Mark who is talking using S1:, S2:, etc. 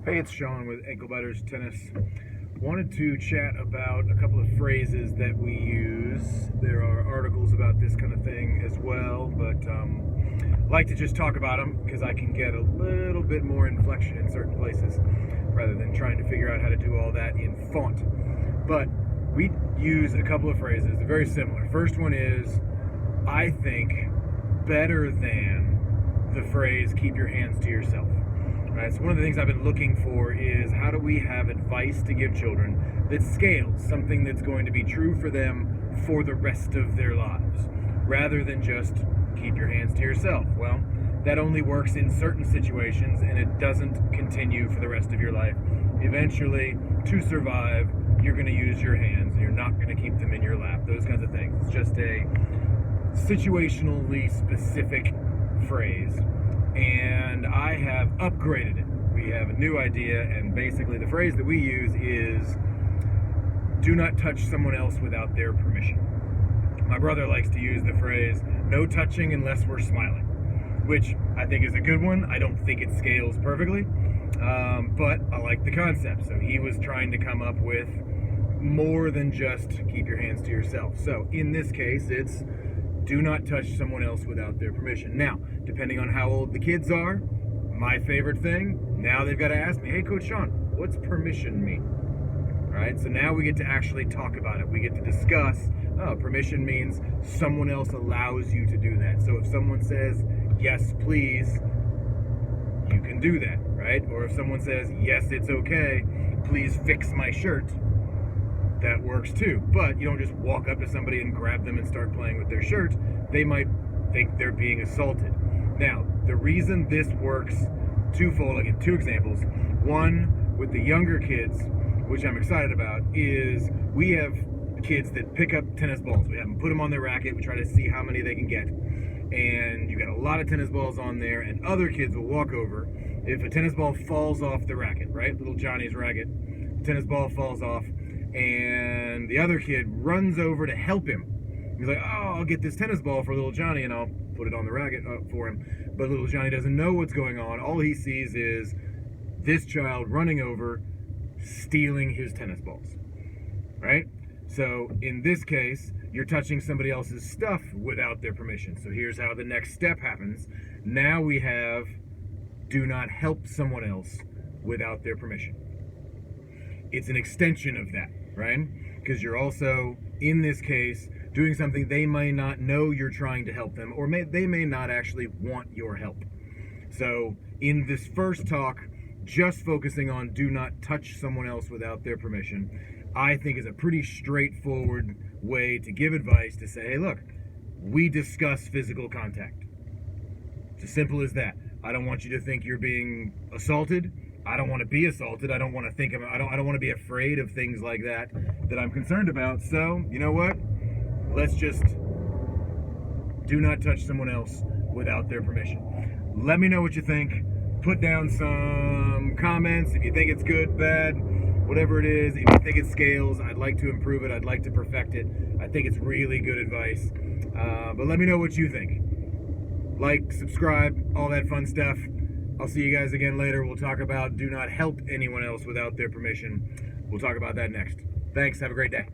S1: Hey, it's Sean with Ankle Biters Tennis. Wanted to chat about a couple of phrases that we use. There are articles about this kind of thing as well, but I like to just talk about them because I can get a little bit more inflection in certain places rather than trying to figure out how to do all that in font. But we use a couple of phrases. They're very similar. First one is, I think, better than the phrase, keep your hands to yourself. Right, so one of the things I've been looking for is how do we have advice to give children that scales, something that's going to be true for them for the rest of their lives, rather than just keep your hands to yourself. Well, that only works in certain situations and it doesn't continue for the rest of your life. Eventually, to survive, you're going to use your hands and you're not going to keep them in your lap, those kinds of things. It's just a situationally specific phrase. And I have upgraded it. We have a new idea, and basically the phrase that we use is, do not touch someone else without their permission. My brother likes to use the phrase, no touching unless we're smiling, which I think is a good one. I don't think it scales perfectly, but I like the concept. So he was trying to come up with more than just keep your hands to yourself. So in this case, it's do not touch someone else without their permission. Now, depending on how old the kids are, my favorite thing, now they've got to ask me, hey, Coach Sean, what's permission mean? All right, so now we get to actually talk about it. We get to discuss, permission means someone else allows you to do that. So if someone says, yes, please, you can do that, right? Or if someone says, yes, it's okay, please fix my shirt, that works too. But you don't just walk up to somebody and grab them and start playing with their shirt. They might think they're being assaulted. Now, the reason this works twofold, I'll give two examples. One, with the younger kids, which I'm excited about, is we have kids that pick up tennis balls. We have them put them on their racket. We try to see how many they can get. And you got a lot of tennis balls on there, and other kids will walk over. If a tennis ball falls off the racket, right? Little Johnny's racket, tennis ball falls off, and the other kid runs over to help him. He's like, oh, I'll get this tennis ball for little Johnny and I'll put it on the racket for him. But little Johnny doesn't know what's going on. All he sees is this child running over, stealing his tennis balls, right? So in this case, you're touching somebody else's stuff without their permission. So here's how the next step happens. Now we have, do not help someone else without their permission. It's an extension of that, right? Because you're also, in this case, doing something they may not know you're trying to help them, or they may not actually want your help. So in this first talk, just focusing on do not touch someone else without their permission, I think is a pretty straightforward way to give advice to say, hey, look, we discuss physical contact. It's as simple as that. I don't want you to think you're being assaulted. I don't want to be assaulted. I don't want to think of, I don't want to be afraid of things like that I'm concerned about. So, you know what? Let's just do not touch someone else without their permission. Let me know what you think. Put down some comments if you think it's good, bad, whatever it is. If you think it scales, I'd like to improve it. I'd like to perfect it. I think it's really good advice. But let me know what you think. Like, subscribe, all that fun stuff. I'll see you guys again later. We'll talk about do not help anyone else without their permission. We'll talk about that next. Thanks. Have a great day.